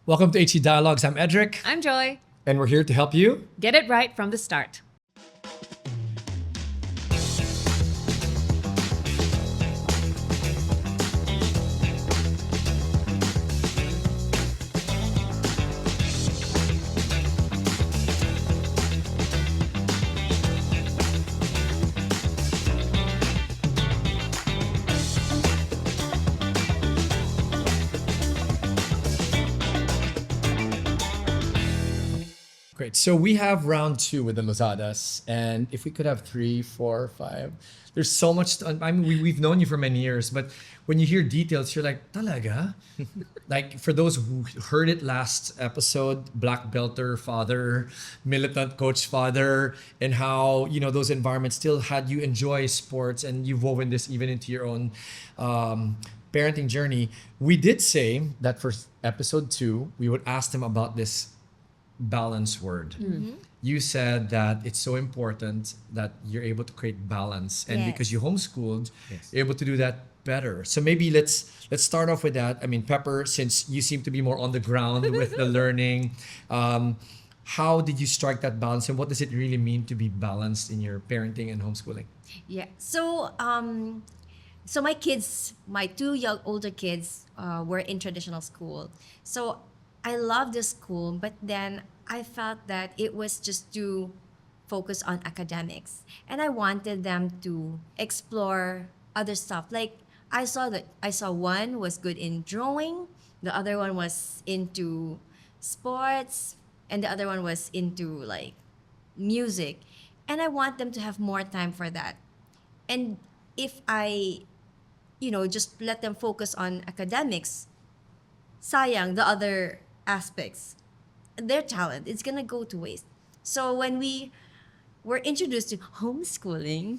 Welcome to HE Dialogues. I'm Edric, I'm Joy. and we're here to help you. Get it right from the start. Great. So we have round two with the Lozadas, and if we could have three, four, five, there's so much. I mean, we've known you for many years, but when you hear details, you're like, talaga? Like for those who heard it last episode, black belter father, militant coach father, and how those environments still had you enjoy sports, and you've woven this even into your own parenting journey. We did say that for episode 2, we would ask them about this balance word. You said that it's so important that you're able to create balance, and because you homeschooled, you're able to do that better. So maybe let's start off with that. I mean, Pepper, since you seem to be more on the ground with the learning, how did you strike that balance, and what does it really mean to be balanced in your parenting and homeschooling? Yeah. So my kids, my two older kids, were in traditional school. So I love the school, but then I felt that it was just too focused on academics, and I wanted them to explore other stuff. Like I saw one was good in drawing, the other one was into sports, and the other one was into like music, and I want them to have more time for that. And if I, just let them focus on academics, sayang the other aspects, their talent, it's gonna go to waste. So when we were introduced to homeschooling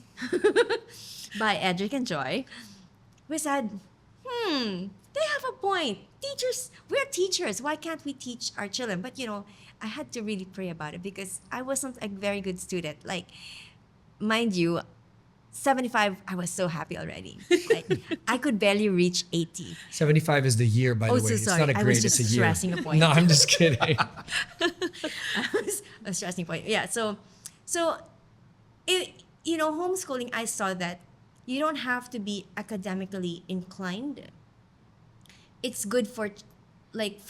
by Edric and Joy, we said, they have a point. Teachers, we're teachers. Why can't we teach our children? But I had to really pray about it because I wasn't a very good student. Like, mind you, 75, I was so happy already. Like, I could barely reach 80. 75 is the year, by the way. So It's sorry. not a grade, I was just it's a year. stressing a point. No, I'm just kidding. I was a stressing point. Yeah. So homeschooling, I saw that you don't have to be academically inclined. It's good for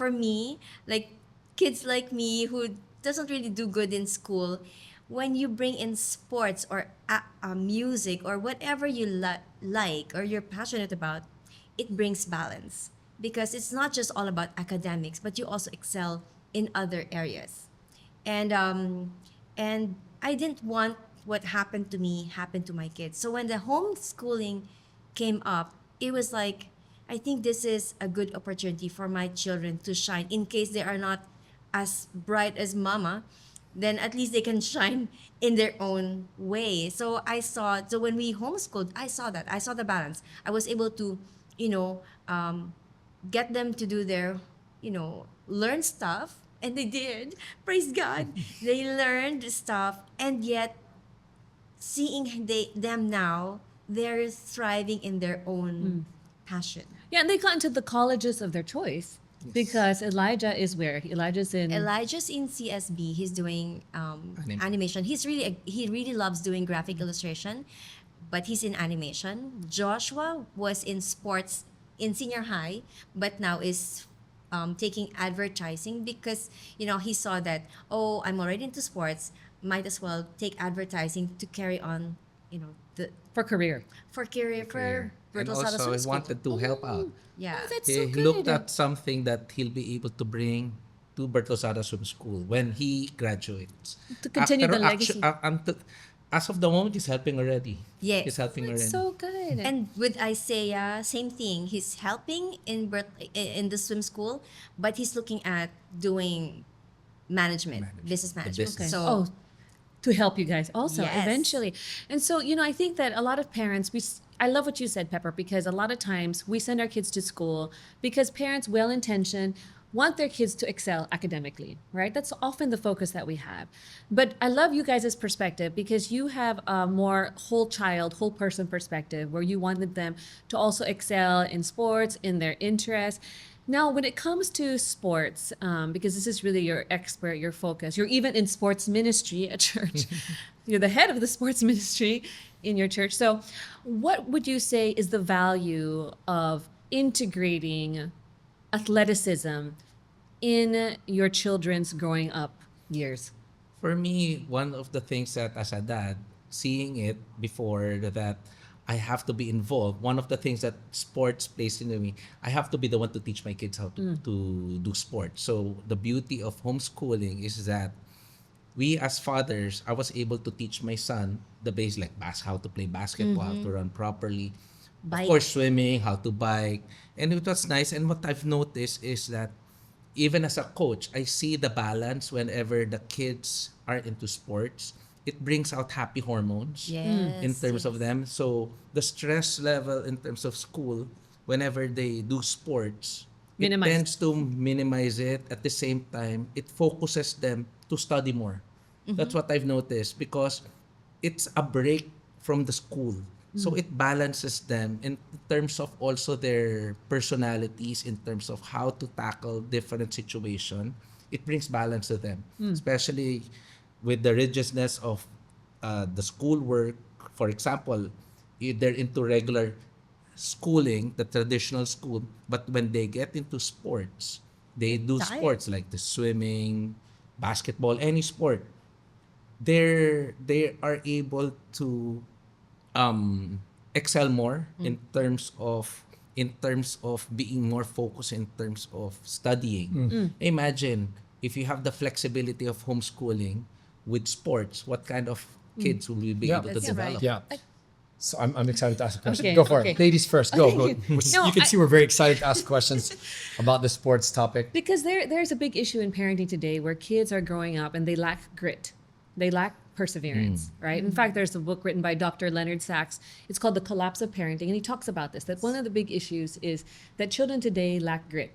me, like kids like me who doesn't really do good in school. When you bring in sports or music or whatever you like or you're passionate about, it brings balance because it's not just all about academics, but you also excel in other areas. And I didn't want what happened to me happen to my kids. So when the homeschooling came up, it was like, I think this is a good opportunity for my children to shine in case they are not as bright as mama, then at least they can shine in their own way. So when we homeschooled, I saw that. I saw the balance. I was able to, get them to do their, learn stuff. And they did. Praise God. They learned stuff. And yet, seeing them now, they're thriving in their own passion. Yeah, and they got into the colleges of their choice because Elijah is where? Elijah's in CSB. He's doing animation. He really loves doing graphic illustration, but he's in animation. Joshua was in sports in senior high, but now is taking advertising because he saw that, I'm already into sports, might as well take advertising to carry on the for career. for career career. for And Bertelsada also Swim he School. wanted to help out. Yeah. Oh, that's He so good. looked at something that he'll be able to bring to Bertelsada Swim School when he graduates. To continue the legacy. As of the moment, he's helping already. Yes. He's helping That's already. so good. And with Isaiah, same thing. He's helping in the swim school, but he's looking at doing management, business management. business. So to help you guys also Yes. eventually. And so, I think that a lot of parents, I love what you said, Pepper, because a lot of times we send our kids to school because parents, well-intentioned, want their kids to excel academically, right? That's often the focus that we have. But I love you guys' perspective because you have a more whole child, whole person perspective where you wanted them to also excel in sports, in their interests. Now, when it comes to sports, because this is really your expert, your focus, you're even in sports ministry at church. You're the head of the sports ministry in your church. So, what would you say is the value of integrating athleticism in your children's growing up years? For me, one of the things that as a dad, seeing it before that I have to be involved, one of the things that sports plays into me, I have to be the one to teach my kids how to do sports. So the beauty of homeschooling is that we as fathers, I was able to teach my son the basic like how to play basketball, how to run properly, of Bike. course swimming, how to bike. And it was nice. And what I've noticed is that even as a coach, I see the balance whenever the kids are into sports. It brings out happy hormones Yes. in terms of them. So the stress level in terms of school, whenever they do sports, Minimize. it tends to minimize it. At the same time, it focuses them to study more. That's what I've noticed because it's a break from the school. So it balances them in terms of also their personalities, in terms of how to tackle different situation. It brings balance to them, especially with the rigidness of the schoolwork. For example, if they're into regular schooling, the traditional school, but when they get into sports, they do Tired. sports like the swimming, basketball, any sport. They are able to excel more in terms of being more focused in terms of studying. Imagine if you have the flexibility of homeschooling with sports, what kind of kids will we be Yeah. able to That's develop? right. Yeah. So I'm excited to ask a question. Okay, Go for okay. it. Ladies first. Go. Go. No, You can see we're very excited to ask questions about the sports topic. Because there's a big issue in parenting today where kids are growing up and they lack grit. They lack perseverance, right? In fact, there's a book written by Dr. Leonard Sachs. It's called The Collapse of Parenting, and he talks about this, that one of the big issues is that children today lack grit.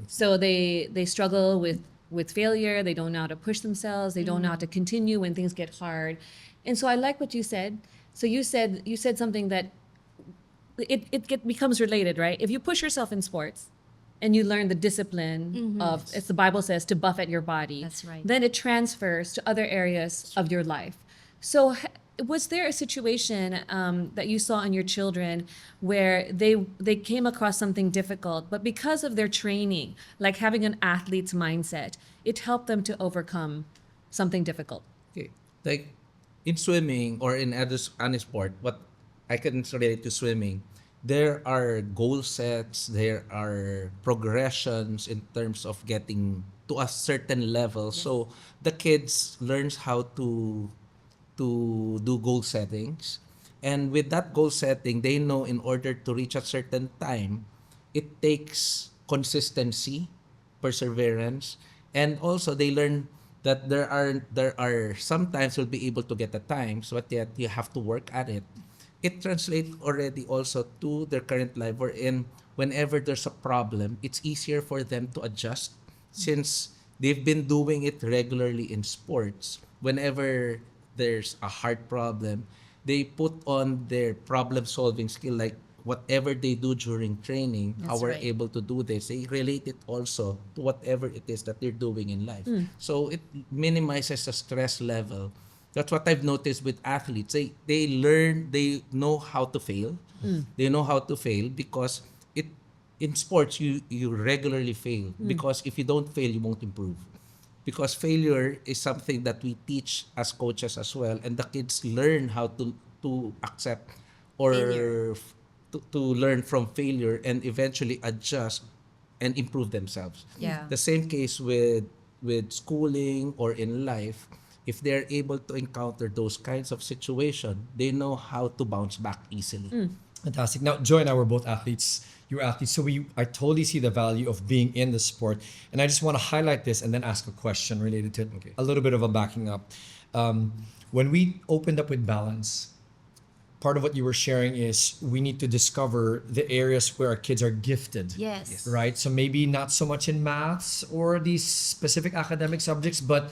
So they struggle with failure, they don't know how to push themselves, they don't know how to continue when things get hard. And so I like what you said. So you said something that becomes related, right? If you push yourself in sports and you learn the discipline of, as the Bible says, to buffet your body, That's right. then it transfers to other areas of your life. So was there a situation that you saw in your children where they came across something difficult, but because of their training, like having an athlete's mindset, it helped them to overcome something difficult? Okay. Like in swimming or in any sport, what I can relate to swimming, there are goal sets, there are progressions in terms of getting to a certain level. So the kids learns how to do goal settings. And with that goal setting, they know in order to reach a certain time, it takes consistency, perseverance, and also they learn that there are sometimes you'll be able to get the times, but yet you have to work at it. It translates already also to their current life wherein whenever there's a problem, it's easier for them to adjust since they've been doing it regularly in sports. Whenever there's a hard problem, they put on their problem solving skill like whatever they do during training, how That's we're right. able to do this, they relate it also to whatever it is that they're doing in life. So it minimizes the stress level. That's what I've noticed with athletes. They learn, they know how to fail. They know how to fail because it in sports you regularly fail because if you don't fail you won't improve. Because failure is something that we teach as coaches as well, and the kids learn how to accept or Failure. to learn from failure and eventually adjust and improve themselves. Yeah. The same case with schooling or in life. If they're able to encounter those kinds of situation, they know how to bounce back easily. Fantastic. Now, Joy and I were both athletes. You're athletes, so I totally see the value of being in the sport. And I just want to highlight this and then ask a question related to it. Okay. A little bit of a backing up. When we opened up with balance, part of what you were sharing is we need to discover the areas where our kids are gifted. Yes. Right? So maybe not so much in maths or these specific academic subjects, but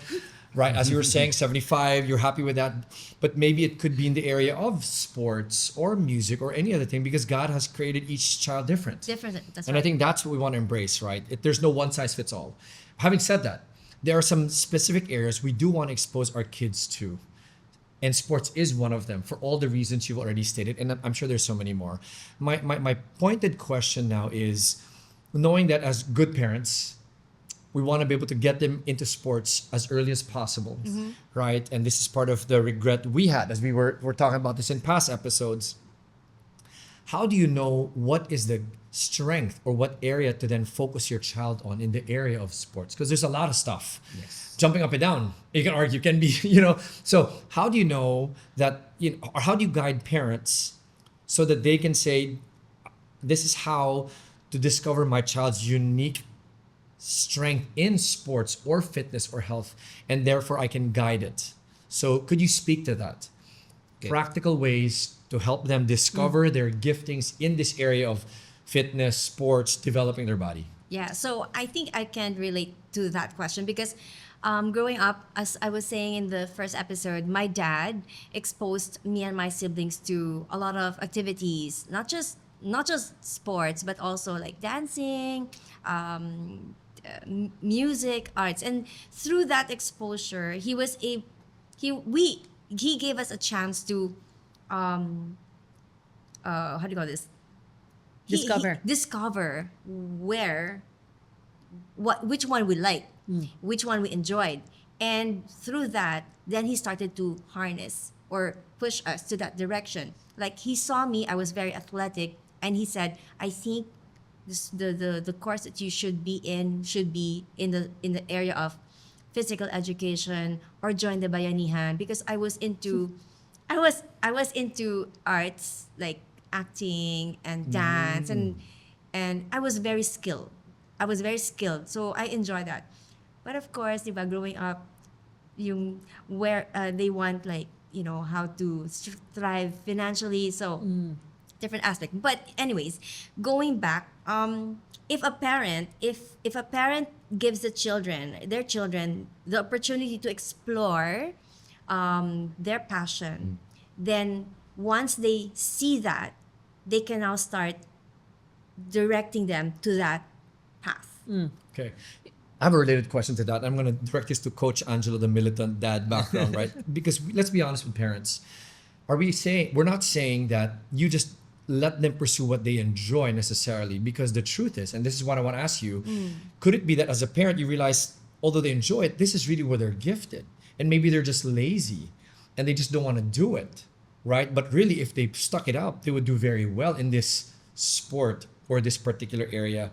right? As you were saying, 75, you're happy with that. But maybe it could be in the area of sports or music or any other thing, because God has created each child different. Different. That's And right. I think that's what we want to embrace, right? There's no one size fits all. Having said that, there are some specific areas we do want to expose our kids to. And sports is one of them for all the reasons you've already stated. And I'm sure there's so many more. My pointed question now is, knowing that as good parents, we want to be able to get them into sports as early as possible, right? And this is part of the regret we had as we're talking about this in past episodes. How do you know what is the strength or what area to then focus your child on in the area of sports? Because there's a lot of stuff. Yes. Jumping up and down, you can argue, can be, So how do you know that, or how do you guide parents so that they can say, this is how to discover my child's unique strength in sports or fitness or health, and therefore I can guide it. So could you speak to that? Okay. Practical ways to help them discover their giftings in this area of fitness, sports, developing their body. Yeah, so I think I can relate to that question because growing up, as I was saying in the first episode, my dad exposed me and my siblings to a lot of activities, not just sports, but also like dancing, music, arts, and through that exposure, he gave us a chance to how do you call this? Discover which one we like, which one we enjoyed. And through that, then he started to harness or push us to that direction. Like he saw me, I was very athletic, and he said, I think the course that you should be in the area of physical education or join the Bayanihan, because I was into arts like acting and dance and I was very skilled. So I enjoy that. But of course, diba, growing up, they want how to thrive financially. So different aspect. But anyways, going back, if a parent gives their children the opportunity to explore their passion, then once they see that, they can now start directing them to that path. Okay. I have a related question to that. I'm going to direct this to Coach Angelo, the militant dad background, right? Because let's be honest with parents. We're not saying that you just let them pursue what they enjoy necessarily, because the truth is, and this is what I want to ask you, could it be that as a parent you realize, although they enjoy it, this is really where they're gifted, and maybe they're just lazy and they just don't want to do it, right? But really, if they stuck it out, they would do very well in this sport or this particular area.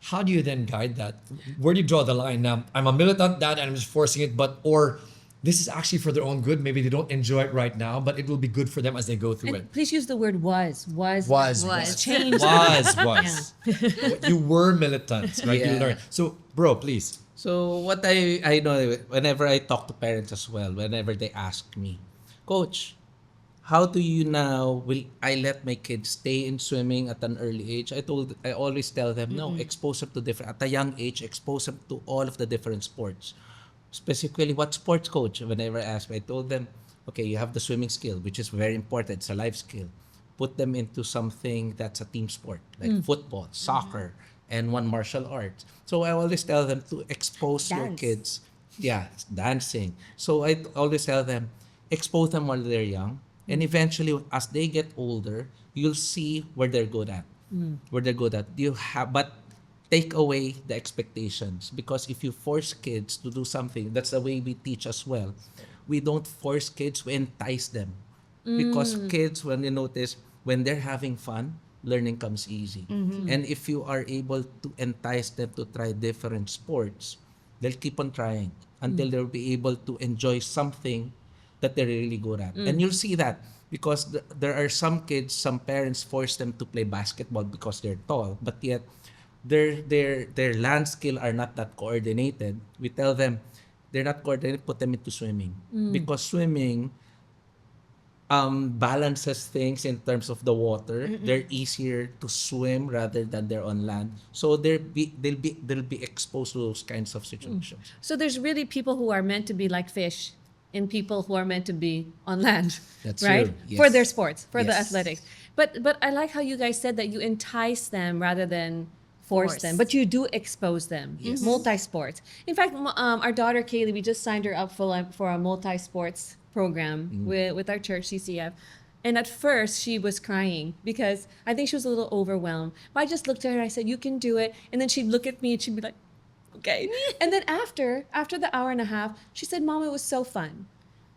How do you then guide that? Where do you draw the line? Now, I'm a militant dad and I'm just forcing it, or this is actually for their own good. Maybe they don't enjoy it right now, but it will be good for them as they go through And please use the word was. Change. Was. You were militant, right? You Yeah. learned. So, bro, please. So what I know, whenever I talk to parents as well, whenever they ask me, Coach, how do you now, will I let my kids stay in swimming at an early age? I always tell them, no, expose them to at a young age, expose them to all of the different sports. Specifically, what sports, Coach? Whenever I ask, I told them, okay, you have the swimming skill, which is very important. It's a life skill. Put them into something that's a team sport, like football, soccer, and one martial arts. So I always tell them to expose your Dance. kids. Yeah, dancing. So I always tell them, expose them while they're young. And eventually, as they get older, you'll see where they're good at. But take away the expectations, because if you force kids to do something, that's the way we teach as well. We don't force kids, we entice them. Because kids, when you notice, when they're having fun, learning comes easy. And if you are able to entice them to try different sports, they'll keep on trying until they'll be able to enjoy something that they're really good at. And you'll see that because there are some kids, some parents force them to play basketball because they're tall, but yet their land skill are not that coordinated. We tell them they're not coordinated, put them into swimming. Because swimming balances things in terms of the water. They're easier to swim rather than they're on land. So they'll be exposed to those kinds of situations. So there's really people who are meant to be like fish and people who are meant to be on land. That's right? true. For Yes. their sports, for the Yes. athletics. But I like how you guys said that you entice them rather than force Force. them. But you do expose them. Yes. Multi-sports. In fact, our daughter Kaylee, we just signed her up for a multi-sports program with our church CCF. And at first, she was crying because I think she was a little overwhelmed. But I just looked at her. I said, "You can do it." And then she'd look at me and she'd be like, "Okay." And then after the hour and a half, she said, "Mom, it was so fun."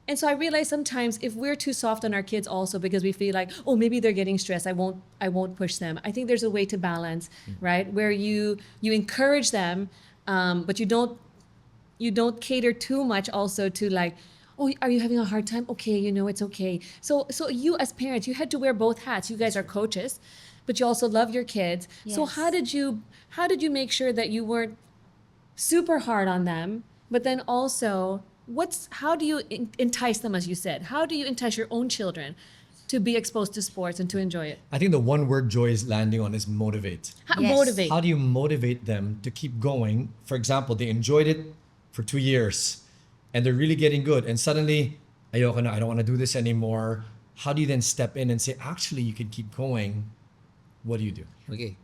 And so I realize sometimes if we're too soft on our kids also because we feel like, oh, maybe they're getting stressed, I won't push them. I think there's a way to balance, right? Where you encourage them, but you don't cater too much also to like, oh, are you having a hard time? Okay, it's okay. So you as parents, you had to wear both hats. You guys are coaches, but you also love your kids. So Yes. how did you make sure that you weren't super hard on them, but then also how do you entice them, as you said? How do you entice your own children to be exposed to sports and to enjoy it? I think the one word Joy is landing on is motivate. Yes. Motivate. How do you motivate them to keep going? For example, they enjoyed it for 2 years and they're really getting good. And suddenly, ayoko na, I don't want to do this anymore. How do you then step in and say, actually, you can keep going? What do you do? Okay.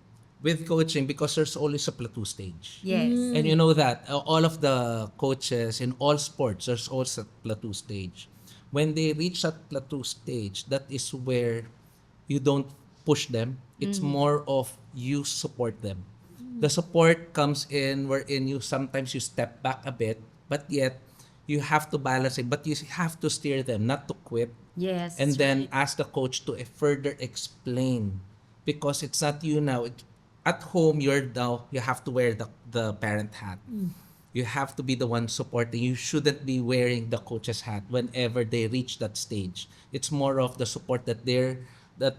With coaching, because there's always a plateau stage. Yes. And you know that all of the coaches in all sports, there's also a plateau stage. When they reach that plateau stage, that is where you don't push them. It's more of you support them. The support comes in wherein you sometimes you step back a bit, but yet you have to balance it. But you have to steer them, not to quit. Yes. And that's then right. ask the coach to further explain, because it's not you now. At home, you have to wear the parent hat. You have to be the one supporting. You shouldn't be wearing the coach's hat whenever they reach that stage. It's more of the support that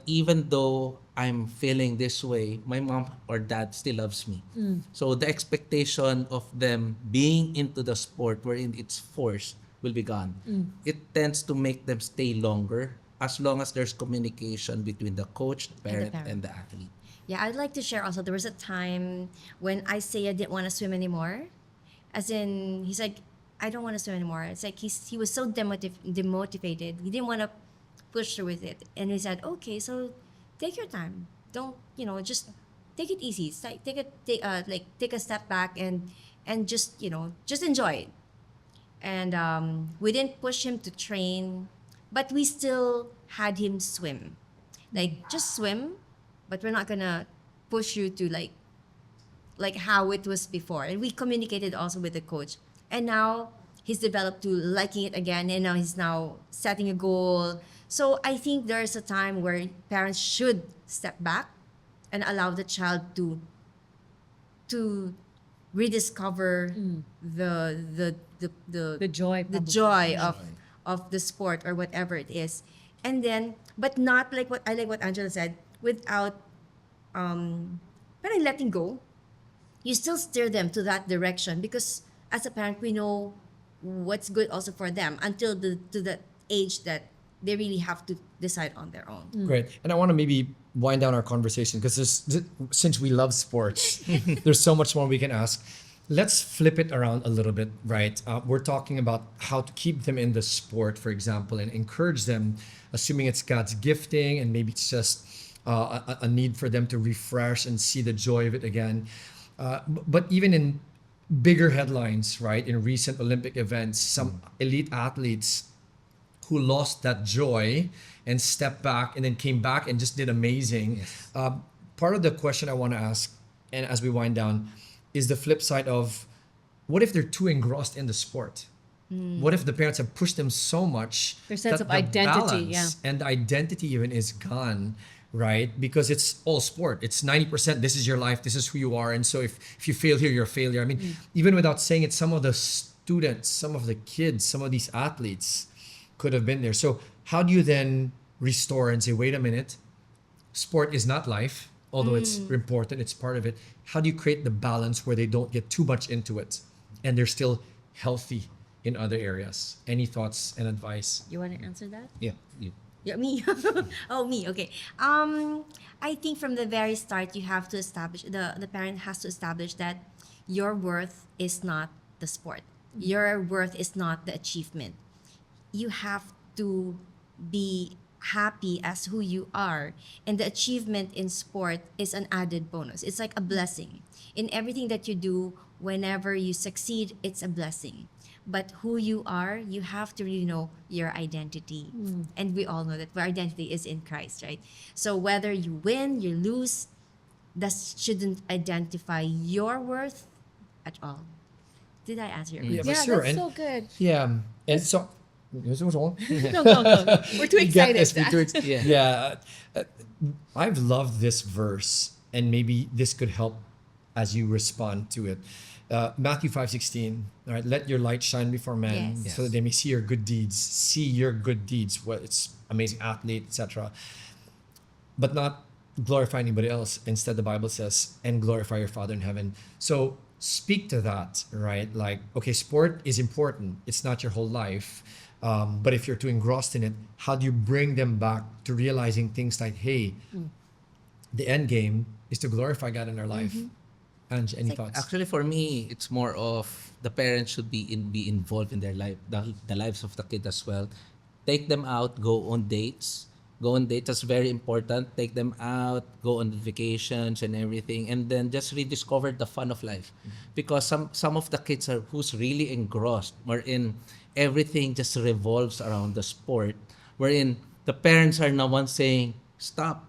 even though I'm feeling this way, my mom or dad still loves me. So the expectation of them being into the sport wherein it's forced will be gone. It tends to make them stay longer as long as there's communication between the coach, the parent, parent. and the athlete. Yeah, I'd like to share also. There was a time when I say I didn't want to swim anymore. As in, he's like, I don't want to swim anymore. It's like he was so demotivated. He didn't want to push through with it. And he said, okay, so take your time. Don't, just take it easy. It's like, take a step back and just, just enjoy it. And we didn't push him to train, but we still had him swim. Like, just swim, but we're not gonna push you to like how it was before. And we communicated also with the coach. And now he's developed to liking it again, and now he's now setting a goal. So I think there's a time where parents should step back and allow the child to rediscover The joy. the probably. joy of the sport or whatever it is. And then, but not like what Angela said, without parang letting go. You still steer them to that direction, because as a parent we know what's good also for them until to the age that they really have to decide on their own. Great. And I want to maybe wind down our conversation because since we love sports, there's so much more we can ask. Let's flip it around a little bit, right? We're talking about how to keep them in the sport, for example, and encourage them, assuming it's God's gifting and maybe it's just a need for them to refresh and see the joy of it again. But even in bigger headlines, right? In recent Olympic events, some elite athletes who lost that joy and stepped back and then came back and just did amazing. Yes. Part of the question I want to ask, and as we wind down, is the flip side of what if they're too engrossed in the sport? What if the parents have pushed them so much Their sense that of the identity, balance and the identity even is gone, right? Because it's all sport. It's 90%, this is your life, this is who you are. And so if you fail here, you're a failure. I mean, even without saying it, some of the students, some of the kids, some of these athletes could have been there. So how do you then restore and say, wait a minute, sport is not life, although it's important, it's part of it. How do you create the balance where they don't get too much into it and they're still healthy in other areas? Any thoughts and advice? You want to answer that? Yeah. You. Yeah, me. Oh, me. Okay. I think from the very start, you have to establish the parent has to establish that your worth is not the sport. Your worth is not the achievement. You have to be happy as who you are, and the achievement in sport is an added bonus. It's like a blessing in everything that you do. Whenever you succeed, it's a blessing, but who you are, you have to really know your identity. And we all know that our identity is in Christ, right? So whether you win, you lose, that shouldn't identify your worth at all. Did I answer your Yeah, question? for Yeah, sure. that's And so good. yeah, and so. No, go, go. We're too You get excited. this, we're too Zach. yeah. I've loved this verse, and maybe this could help as you respond to it. Matthew 5:16. All right, let your light shine before men, Yes. so that they may see your good deeds. See your good deeds. What it's amazing athlete, etc. But not glorify anybody else. Instead, the Bible says, and glorify your Father in heaven. So speak to that, right? Like, okay, sport is important. It's not your whole life. But if you're too engrossed in it, how do you bring them back to realizing things like, hey, the end game is to glorify God in our life? Ange, any like- thoughts? Actually, for me, it's more of the parents should be involved in their life, the lives of the kid as well. Take them out, go on dates. Go on dates, that's very important. Take them out, go on vacations and everything, and then just rediscover the fun of life. Because some of the kids are who's really engrossed, wherein everything just revolves around the sport, wherein the parents are now one saying, stop,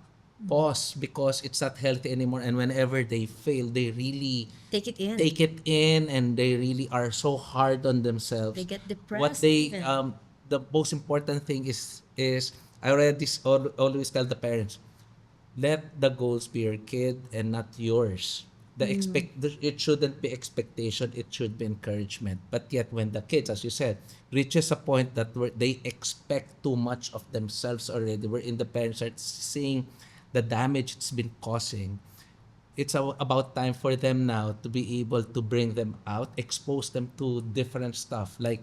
pause, because it's not healthy anymore. And whenever they fail, they really Take it in. take it in, and they really are so hard on themselves. They get What depressed they even. the most important thing is I always tell the parents, let the goals be your kid and not yours. It shouldn't be expectation, it should be encouragement. But yet when the kids, as you said, reaches a point that where they expect too much of themselves already, wherein the parents are seeing the damage it's been causing, it's about time for them now to be able to bring them out, expose them to different stuff, like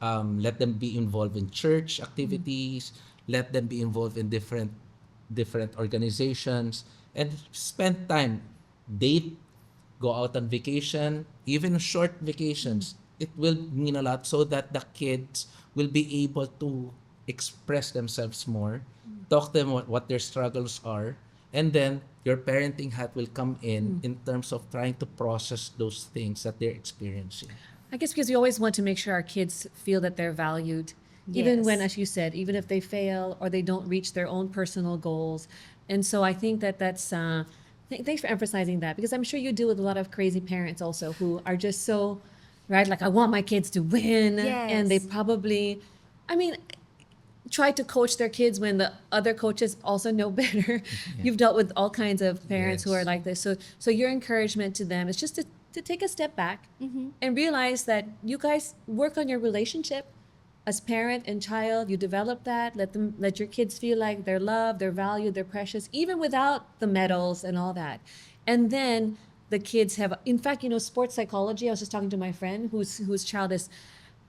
let them be involved in church activities, let them be involved in different organizations, and spend time, date, go out on vacation, even short vacations. It will mean a lot, so that the kids will be able to express themselves more, talk to them what their struggles are, and then your parenting hat will come in terms of trying to process those things that they're experiencing. I guess because we always want to make sure our kids feel that they're valued, even when, Yes. as you said, even if they fail or they don't reach their own personal goals. And so I think that's, thanks for emphasizing that, because I'm sure you deal with a lot of crazy parents also who are just so, right, like, I want my kids to win. And they Yes. probably, I mean, try to coach their kids when the other coaches also know better. You've dealt with all kinds of parents who are Yes. like this. So your encouragement to them is just to take a step back and realize that you guys work on your relationship as parent and child. You develop that. Let your kids feel like they're loved, they're valued, they're precious, even without the medals and all that. And then the kids have, in fact, sports psychology. I was just talking to my friend whose child is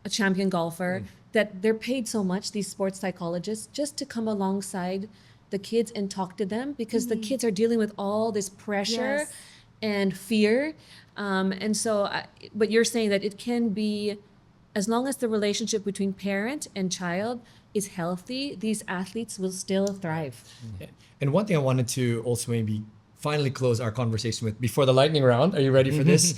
a champion golfer, that they're paid so much, these sports psychologists, just to come alongside the kids and talk to them, because the kids are dealing with all this pressure Yes. and fear. And so, but you're saying that it can be, as long as the relationship between parent and child is healthy, these athletes will still thrive. Yeah. And one thing I wanted to also maybe finally close our conversation with before the lightning round. Are you ready for this?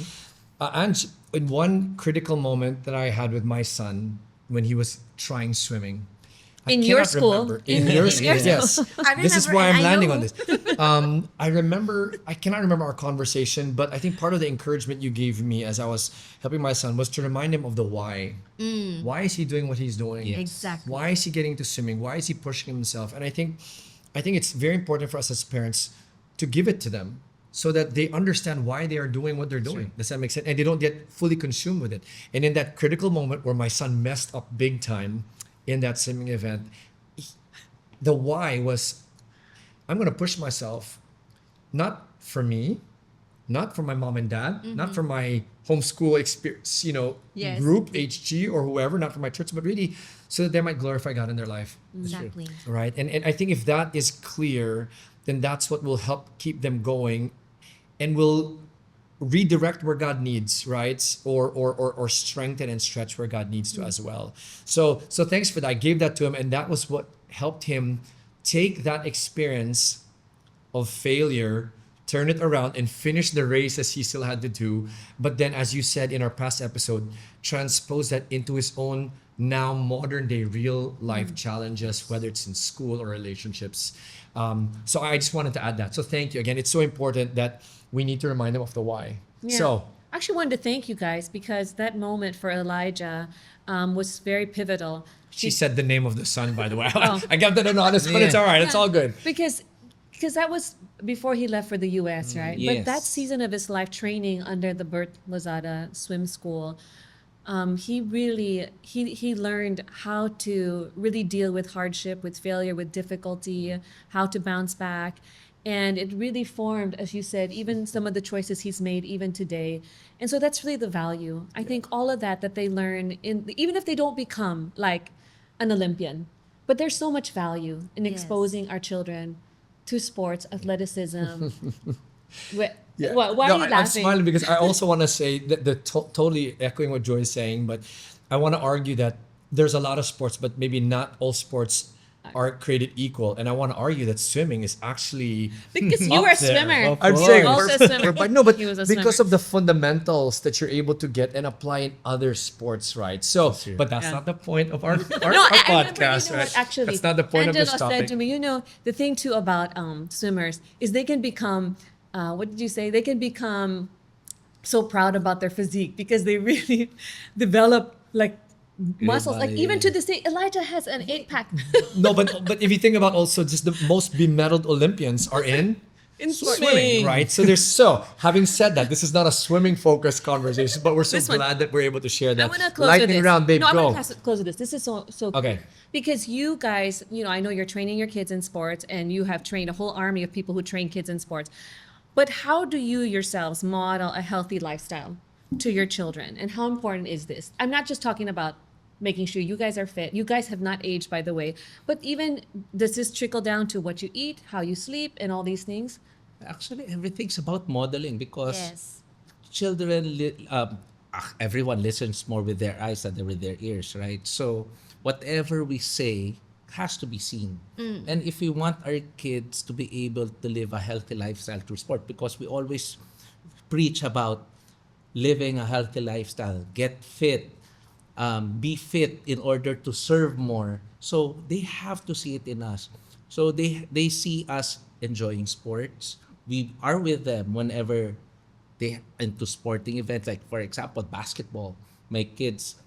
Ange, in one critical moment that I had with my son when he was trying swimming. I In your cannot school. remember. In your school, your yes. I This is remember, why and I'm I landing know. on this. I cannot remember our conversation, but I think part of the encouragement you gave me as I was helping my son was to remind him of the why. Why is he doing what he's doing? Yes. Exactly. Why is he getting to swimming? Why is he pushing himself? And I think it's very important for us as parents to give it to them so that they understand why they are doing what they're doing. Does that make sense? And they don't get fully consumed with it. And in that critical moment where my son messed up big time in that swimming event, the why was, I'm going to push myself, not for me, not from my mom and dad, not from my homeschool experience, Yes. group, HG, or whoever, not from my church, but really so that they might glorify God in their life. Exactly. Right. And I think if that is clear, then that's what will help keep them going and will redirect where God needs, right? Or strengthen and stretch where God needs to as well. So thanks for that. I gave that to him, and that was what helped him take that experience of failure, turn it around, and finish the race as he still had to do. But then, as you said in our past episode, transpose that into his own now modern day real life challenges, whether it's in school or relationships. So I just wanted to add that. So thank you again. It's so important that we need to remind them of the why. Yeah. So I actually wanted to thank you guys because that moment for Elijah was very pivotal. she said the name of the son, by the way. Oh. I got that anonymous, but it's all right. It's all good. Because that was before he left for the U.S., right? But that yes. season of his life training under the Bert Lozada swim school, he really he learned how to really deal with hardship, with failure, with difficulty, how to bounce back. And it really formed, as you said, even some of the choices he's made even today. And so that's really the value. I think all of that they learn, even if they don't become like an Olympian, but there's so much value in Yes. exposing our children to sports, athleticism. Why No, are you I'm laughing? smiling because I also want to say that totally echoing what Joy is saying, but I want to argue that there's a lot of sports, but maybe not all sports are created equal. And I want to argue that swimming is actually Because you up were a there. swimmer. Of I'm course. saying Also a swimmer. but no, but He was a because swimmer. of the fundamentals that you're able to get and apply in other sports, right? So, true. but that's Yeah. not the point of our No, our I podcast, remember, right? actually, That's not the point Angelo of this topic. said to me, the thing too about swimmers is they can become, what did you say? They can become so proud about their physique because they really develop like muscles. Like body. even to this day, Elijah has an 8-pack No, but if you think about also just the most bemedaled Olympians are in in sport. swimming, right? Having said that, this is not a swimming focused conversation, but we're so This one. glad that we're able to share I that. want to close with Lightning this. round, babe, no, I'm go. going to close with this. This is so cool. Okay. Because you guys, I know you're training your kids in sports and you have trained a whole army of people who train kids in sports. But how do you yourselves model a healthy lifestyle to your children? And how important is this? I'm not just talking about making sure you guys are fit. You guys have not aged, by the way. But even does this trickle down to what you eat, how you sleep, and all these things? Actually, everything's about modeling because Yes. children, everyone listens more with their eyes than with their ears, right? So whatever we say has to be seen. And if we want our kids to be able to live a healthy lifestyle through sport, because we always preach about living a healthy lifestyle, get fit, be fit in order to serve more. So they have to see it in us. So they see us enjoying sports. We are with them whenever they into sporting events, like for example basketball. My kids,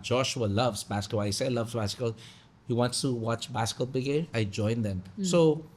Joshua loves basketball. Isaiah loves basketball. He wants to watch basketball game. I join them. So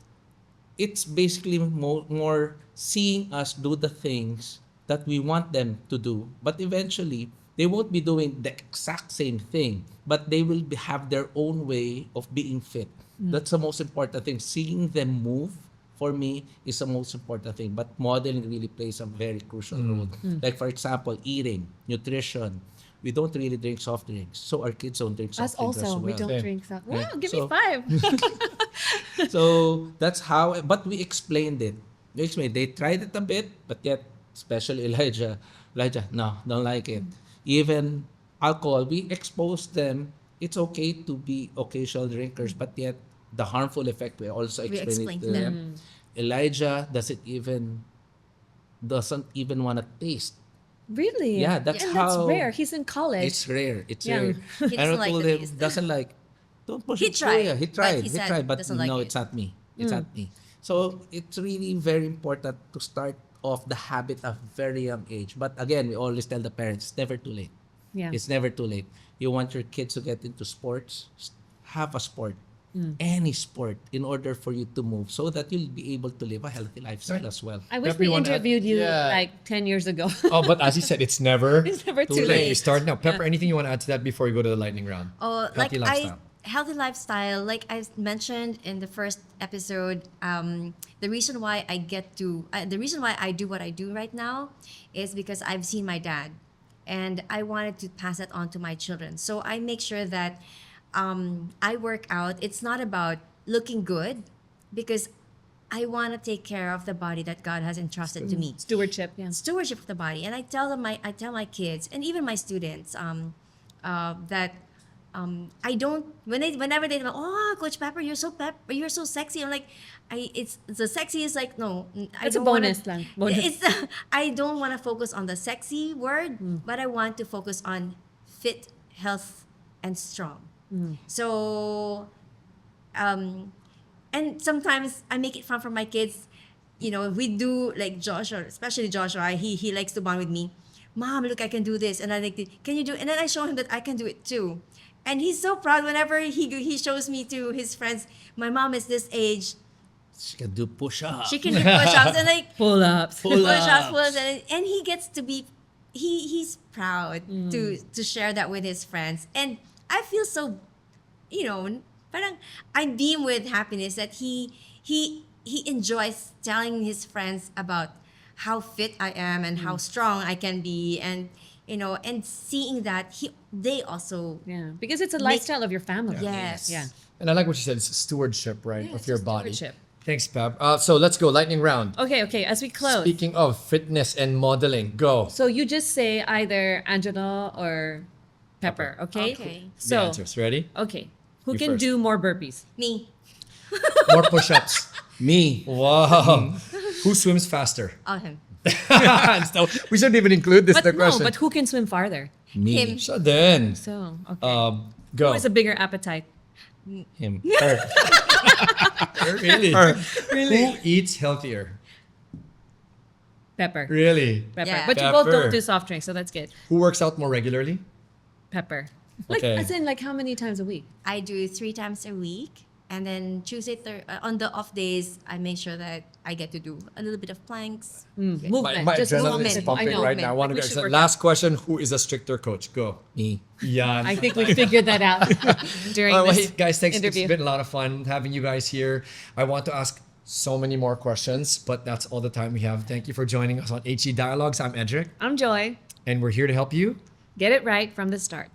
it's basically more seeing us do the things that we want them to do, but eventually they won't be doing the exact same thing, but they will have their own way of being fit. That's the most important thing. Seeing them move, for me, is the most important thing. But modeling really plays a very crucial role. Like for example, eating, nutrition. We don't really drink soft drinks, so our kids don't drink Us soft drinks also, as well. we don't Yeah. drink stuff. Wow, Yeah. give So- me 5. So that's how, but we explained it. They tried it a bit, but yet, especially Elijah, no, don't like it. Even alcohol, we exposed them. It's okay to be occasional drinkers, but yet the harmful effect, we also We explain explained it to to them. them. Elijah doesn't even want to taste. Really? Yeah, that's and how that's rare. He's in college. It's rare. It's Yeah. rare. He I doesn't like told the him, taste. doesn't like. Don't push He it through. tried, Yeah, he but tried. he He said tried, but doesn't like no, it. it's not me. It's not me. So it's really very important to start off the habit at a very young age. But again, we always tell the parents, it's never too late. Yeah. It's never too late. You want your kids to get into sports, have a sport. Any sport, in order for you to move so that you'll be able to live a healthy lifestyle as well. I wish Everyone we had- interviewed you yeah. like 10 years ago. Oh, but as you said, it's never It's never too You late. start now. Pepper, anything you want to add to that before we go to the lightning round? Oh, Healthy like lifestyle. healthy lifestyle, like I mentioned in the first episode, the reason why the reason why I do what I do right now is because I've seen my dad, and I wanted to pass that on to my children. So I make sure that I work out. It's not about looking good, because I want to take care of the body that God has entrusted to me. Stewardship. Yeah. Stewardship of the body. And I tell my kids and even my students that I don't, whenever they go, oh, Coach Pepper, you're so sexy. I'm like, it's the sexy is like, no, I It's a don't wanna- bonus lang. Bonus. It's I don't want to focus on the sexy word, but I want to focus on fit, health, and strong. So, and sometimes I make it fun for my kids. You know, we do like Joshua, especially Joshua. He likes to bond with me. Mom, look, I can do this, and I like, can you do? And then I show him that I can do it too, and he's so proud whenever he shows me to his friends. My mom is this age. She can do push-ups. She can do push-ups and like Pull-ups. push-ups, and he gets to be he's proud to share that with his friends, and I feel so, parang I beam with happiness that he enjoys telling his friends about how fit I am and how strong I can be, and and seeing that they also Yeah, because it's a lifestyle of your family. Yes. Yeah. And I like what you said. It's stewardship, right, Yeah, of it's your a body. stewardship. Thanks, Pep. So let's go. Lightning round. Okay. As we close. Speaking of fitness and modeling, go. So you just say either Angelo or Pepper, okay? Okay. The So, answers. Ready? okay. Who You can first. do more burpees? me. More push-ups. Me. Wow. Who swims faster? Oh, him. So, we shouldn't even include this in the But no, question. but who can swim farther? Me. Him. So then, So, okay. go. Who has a bigger appetite? Him. Really? Who eats healthier? Pepper. Really? Pepper. Yeah. But you both Pepper. don't do soft drinks, so that's good. Who works out more regularly? Pepper. Like, Okay. as in, like, how many times a week? I do 3 times a week, and then on the off days, I make sure that I get to do a little bit of planks. Movement. My just adrenaline movement. is pumping I know. right now. I want Like, we to should go. work Last question. Who is a stricter coach? Go. Me. Yan. I think we figured that out during Well, this hey, guys, thanks. interview. It's been a lot of fun having you guys here. I want to ask so many more questions, but that's all the time we have. Thank you for joining us on HE Dialogues. I'm Edric, I'm Joy. and we're here to help you. Get it right from the start.